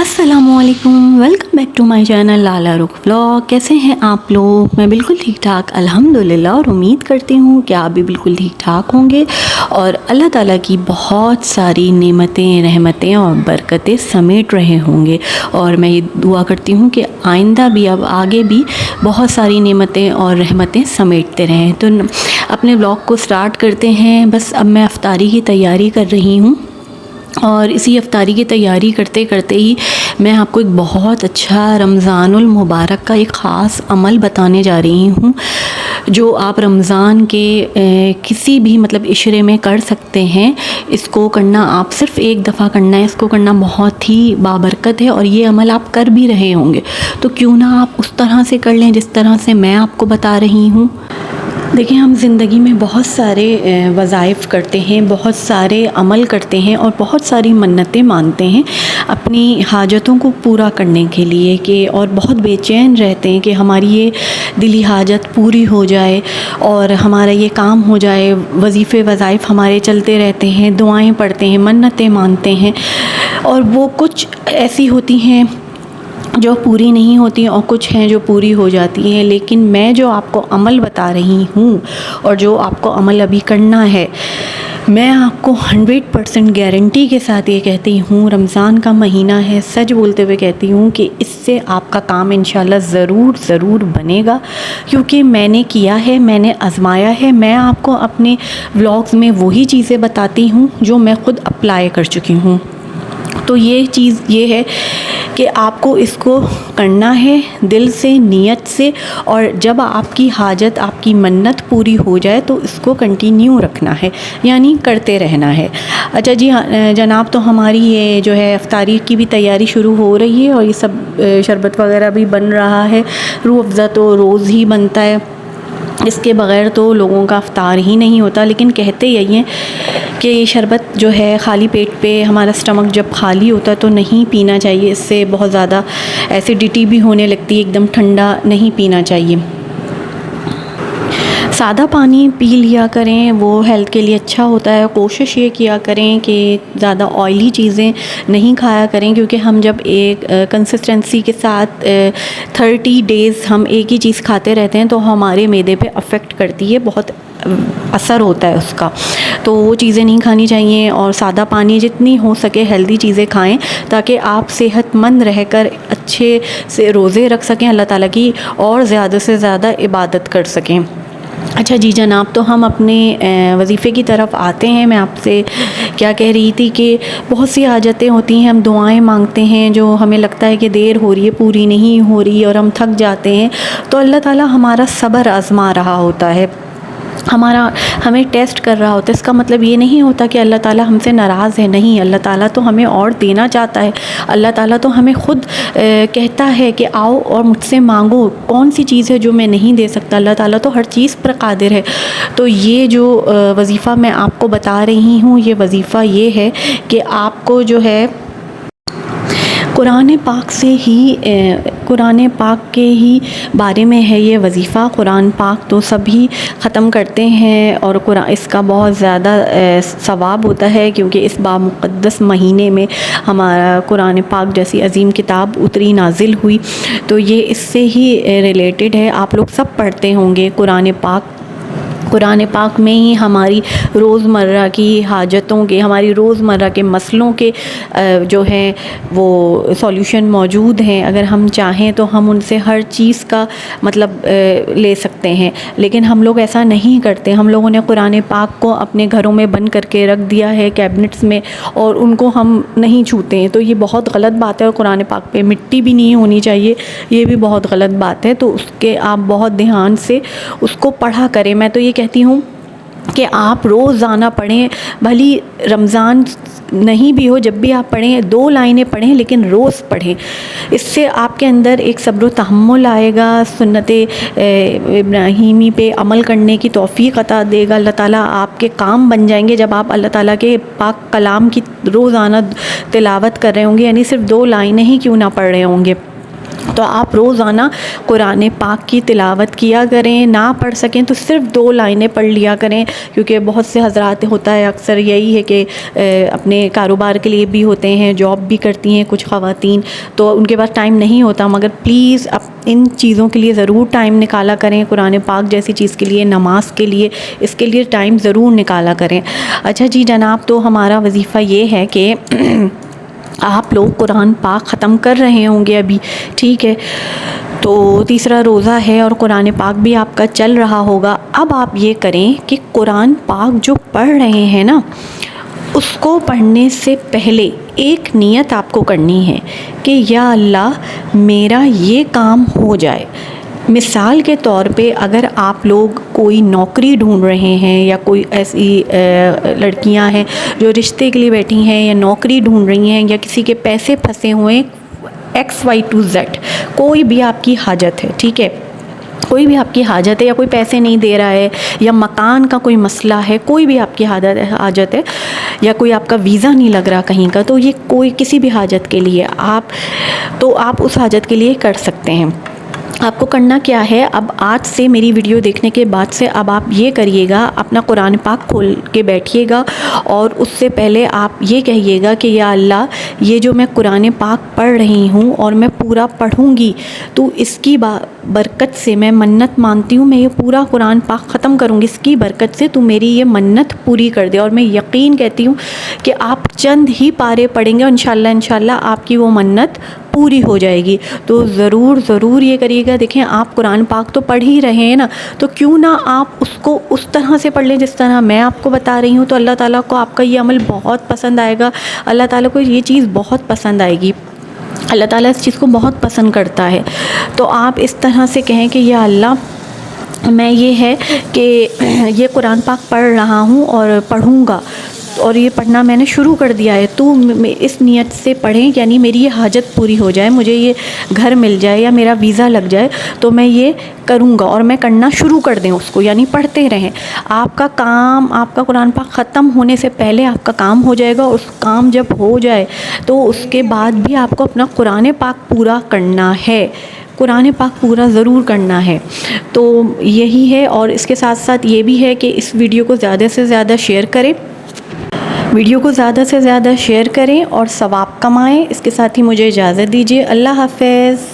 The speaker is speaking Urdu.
السلام علیکم، welcome back to my channel Lala Rukh vlog. کیسے ہیں آپ لوگ؟ میں بالکل ٹھیک ٹھاک الحمدللہ، اور امید کرتی ہوں کہ آپ بھی بالکل ٹھیک ٹھاک ہوں گے اور اللہ تعالیٰ کی بہت ساری نعمتیں، رحمتیں اور برکتیں سمیٹ رہے ہوں گے۔ اور میں یہ دعا کرتی ہوں کہ آئندہ بھی، اب آگے بھی بہت ساری نعمتیں اور رحمتیں سمیٹتے رہیں۔ تو اپنے ولاگ کو سٹارٹ کرتے ہیں۔ بس اب میں افطاری کی تیاری کر رہی ہوں، اور اسی افطاری کی تیاری کرتے کرتے ہی میں آپ کو ایک بہت اچھا رمضان المبارک کا ایک خاص عمل بتانے جا رہی ہوں، جو آپ رمضان کے کسی بھی عشرے میں کر سکتے ہیں۔ اس کو کرنا آپ صرف ایک دفعہ کرنا ہے، اس کو کرنا بہت ہی بابرکت ہے، اور یہ عمل آپ کر بھی رہے ہوں گے تو کیوں نہ آپ اس طرح سے کر لیں جس طرح سے میں آپ کو بتا رہی ہوں۔ دیکھیں، ہم زندگی میں بہت سارے وظائف کرتے ہیں، بہت سارے عمل کرتے ہیں اور بہت ساری منتیں مانتے ہیں اپنی حاجتوں کو پورا کرنے کے لیے، اور بہت بے چین رہتے ہیں کہ ہماری یہ دلی حاجت پوری ہو جائے اور ہمارا یہ کام ہو جائے۔ وظیفے وظائف ہمارے چلتے رہتے ہیں، دعائیں پڑھتے ہیں، منتیں مانتے ہیں، اور وہ کچھ ایسی ہوتی ہیں جو پوری نہیں ہوتی اور کچھ ہیں جو پوری ہو جاتی ہیں۔ لیکن میں جو آپ کو عمل بتا رہی ہوں اور جو آپ کو عمل ابھی کرنا ہے، میں آپ کو 100% گارنٹی کے ساتھ یہ کہتی ہوں، رمضان کا مہینہ ہے، سچ بولتے ہوئے کہتی ہوں کہ اس سے آپ کا کام انشاءاللہ ضرور بنے گا، کیونکہ میں نے کیا ہے، میں نے آزمایا ہے۔ میں آپ کو اپنے ولاگز میں وہی چیزیں بتاتی ہوں جو میں خود اپلائی کر چکی ہوں۔ تو یہ چیز یہ ہے کہ آپ کو اس کو کرنا ہے دل سے، نیت سے، اور جب آپ کی حاجت، آپ کی منت پوری ہو جائے تو اس کو کنٹینیو رکھنا ہے، یعنی کرتے رہنا ہے۔ اچھا جی جناب، تو ہماری یہ جو ہے افطاری کی بھی تیاری شروع ہو رہی ہے، اور یہ سب شربت وغیرہ بھی بن رہا ہے۔ روح افزا تو روز ہی بنتا ہے، اس کے بغیر تو لوگوں کا افطار ہی نہیں ہوتا۔ لیکن کہتے یہی ہیں کہ یہ شربت جو ہے خالی پیٹ پہ، ہمارا اسٹمک جب خالی ہوتا ہے تو نہیں پینا چاہیے، اس سے بہت زیادہ ایسیڈیٹی بھی ہونے لگتی ہے، ایک دم ٹھنڈا نہیں پینا چاہیے۔ سادہ پانی پی لیا کریں، وہ ہیلتھ کے لیے اچھا ہوتا ہے۔ کوشش یہ کیا کریں کہ زیادہ آئلی چیزیں نہیں کھایا کریں، کیونکہ ہم جب ایک کنسسٹنسی کے ساتھ 30 days ہم ایک ہی چیز کھاتے رہتے ہیں تو ہمارے معدے پہ افیکٹ کرتی ہے، بہت اثر ہوتا ہے اس کا۔ تو وہ چیزیں نہیں کھانی چاہیے، اور سادہ پانی جتنی ہو سکے ہیلدی چیزیں کھائیں، تاکہ آپ صحت مند رہ کر اچھے سے روزے رکھ سکیں اللہ تعالیٰ کی، اور زیادہ سے زیادہ عبادت کر سکیں۔ اچھا جی جناب، تو ہم اپنے وظیفے کی طرف آتے ہیں۔ میں آپ سے کیا کہہ رہی تھی کہ بہت سی حاجتیں ہوتی ہیں، ہم دعائیں مانگتے ہیں جو ہمیں لگتا ہے کہ دیر ہو رہی ہے، پوری نہیں ہو رہی، اور ہم تھک جاتے ہیں، تو اللہ تعالیٰ ہمارا صبر آزما رہا ہوتا ہے، ہمیں ٹیسٹ کر رہا ہوتا ہے۔ اس کا مطلب یہ نہیں ہوتا کہ اللہ تعالیٰ ہم سے ناراض ہے، نہیں، اللہ تعالیٰ تو ہمیں اور دینا چاہتا ہے۔ اللہ تعالیٰ تو ہمیں خود کہتا ہے کہ آؤ اور مجھ سے مانگو، کون سی چیز ہے جو میں نہیں دے سکتا۔ اللہ تعالیٰ تو ہر چیز پر قادر ہے۔ تو یہ جو وظیفہ میں آپ کو بتا رہی ہوں، یہ وظیفہ یہ ہے کہ آپ کو جو ہے قرآن پاک کے ہی بارے میں ہے یہ وظیفہ۔ قرآن پاک تو سبھی ختم کرتے ہیں، اور اس کا بہت زیادہ ثواب ہوتا ہے، کیونکہ اس بامقدس مہینے میں ہمارا قرآن پاک جیسی عظیم کتاب اتری، نازل ہوئی، تو یہ اس سے ہی ریلیٹڈ ہے۔ آپ لوگ سب پڑھتے ہوں گے قرآن پاک میں ہی ہماری روزمرہ کی حاجتوں کے، ہماری روزمرہ کے مسئلوں کے جو ہیں وہ سولوشن موجود ہیں۔ اگر ہم چاہیں تو ہم ان سے ہر چیز کا لے سکتے ہیں، لیکن ہم لوگ ایسا نہیں کرتے۔ ہم لوگوں نے قرآن پاک کو اپنے گھروں میں بند کر کے رکھ دیا ہے، کیبنٹس میں، اور ان کو ہم نہیں چھوتے ہیں، تو یہ بہت غلط بات ہے۔ اور قرآن پاک پہ مٹی بھی نہیں ہونی چاہیے، یہ بھی بہت غلط بات ہے۔ تو اس کے آپ بہت دھیان سے اس کو پڑھا کریں۔ میں تو یہ کہتی ہوں کہ آپ روزانہ پڑھیں، بھلی رمضان نہیں بھی ہو، جب بھی آپ پڑھیں 2 لائنیں پڑھیں، لیکن روز پڑھیں۔ اس سے آپ کے اندر ایک صبر و تحمل آئے گا، سنت ابراہیمی پہ عمل کرنے کی توفیق عطا دے گا اللہ تعالیٰ، آپ کے کام بن جائیں گے جب آپ اللہ تعالیٰ کے پاک کلام کی روزانہ تلاوت کر رہے ہوں گے، یعنی صرف 2 لائنیں ہی کیوں نہ پڑھ رہے ہوں گے۔ تو آپ روزانہ قرآن پاک کی تلاوت کیا کریں، نہ پڑھ سکیں تو صرف 2 لائنیں پڑھ لیا کریں، کیونکہ بہت سے حضرات ہوتا ہے اکثر یہی ہے کہ اپنے کاروبار کے لیے بھی ہوتے ہیں، جاب بھی کرتی ہیں کچھ خواتین، تو ان کے پاس ٹائم نہیں ہوتا، مگر پلیز ان چیزوں کے لیے ضرور ٹائم نکالا کریں، قرآن پاک جیسی چیز کے لیے، نماز کے لیے، اس کے لیے ٹائم ضرور نکالا کریں۔ اچھا جی جناب، تو ہمارا وظیفہ یہ ہے کہ آپ لوگ قرآن پاک ختم کر رہے ہوں گے ابھی، ٹھیک ہے، تو تیسرا روزہ ہے اور قرآن پاک بھی آپ کا چل رہا ہوگا۔ اب آپ یہ کریں کہ قرآن پاک جو پڑھ رہے ہیں نا، اس کو پڑھنے سے پہلے ایک نیت آپ کو کرنی ہے کہ یا اللہ میرا یہ کام ہو جائے۔ مثال کے طور پہ اگر آپ لوگ کوئی نوکری ڈھونڈ رہے ہیں، یا کوئی ایسی لڑکیاں ہیں جو رشتے کے لیے بیٹھی ہیں یا نوکری ڈھونڈ رہی ہیں، یا کسی کے پیسے پھنسے ہوئے XYZ، کوئی بھی آپ کی حاجت ہے، ٹھیک ہے، کوئی بھی آپ کی حاجت ہے، یا کوئی پیسے نہیں دے رہا ہے، یا مکان کا کوئی مسئلہ ہے، کوئی بھی آپ کی حاجت ہے، یا کوئی آپ کا ویزا نہیں لگ رہا کہیں کا، تو یہ کوئی کسی بھی حاجت کے لیے آپ اس حاجت کے لیے کر سکتے ہیں۔ آپ کو کرنا کیا ہے، اب آج سے میری ویڈیو دیکھنے کے بعد سے اب آپ یہ کریے گا، اپنا قرآن پاک کھول کے بیٹھیے گا، اور اس سے پہلے آپ یہ کہیے گا کہ یا اللہ یہ جو میں قرآن پاک پڑھ رہی ہوں اور میں پورا پڑھوں گی، تو اس کی برکت سے میں منت مانتی ہوں، میں یہ پورا قرآن پاک ختم کروں گی، اس کی برکت سے تو میری یہ منت پوری کر دے۔ اور میں یقین کہتی ہوں کہ آپ چند ہی پارے پڑھیں گے اور انشاءاللہ آپ کی وہ منت پوری ہو جائے گی۔ تو ضرور یہ کریے گا۔ دیکھیں آپ قرآن پاک تو پڑھ ہی رہے ہیں نا، تو کیوں نہ آپ اس کو اس طرح سے پڑھ لیں جس طرح میں آپ کو بتا رہی ہوں، تو اللہ تعالیٰ کو آپ کا یہ عمل بہت پسند آئے گا، اللہ تعالیٰ کو یہ چیز بہت پسند آئے گی، اللہ تعالیٰ اس چیز کو بہت پسند کرتا ہے۔ تو آپ اس طرح سے کہیں کہ یا اللہ میں یہ ہے کہ یہ قرآن پاک پڑھ رہا ہوں اور پڑھوں گا، اور یہ پڑھنا میں نے شروع کر دیا ہے، تو اس نیت سے پڑھیں، یعنی میری یہ حاجت پوری ہو جائے، مجھے یہ گھر مل جائے یا میرا ویزا لگ جائے، تو میں یہ کروں گا، اور میں کرنا شروع کر دیں اس کو، یعنی پڑھتے رہیں۔ آپ کا کام، آپ کا قرآن پاک ختم ہونے سے پہلے آپ کا کام ہو جائے گا، اس کام جب ہو جائے تو اس کے بعد بھی آپ کو اپنا قرآن پاک پورا کرنا ہے، قرآن پاک پورا ضرور کرنا ہے۔ تو یہی ہے، اور اس کے ساتھ ساتھ یہ بھی ہے کہ اس ویڈیو کو زیادہ سے زیادہ شیئر کریں، ویڈیو کو زیادہ سے زیادہ شیئر کریں اور ثواب کمائیں۔ اس کے ساتھ ہی مجھے اجازت دیجیے، اللہ حافظ۔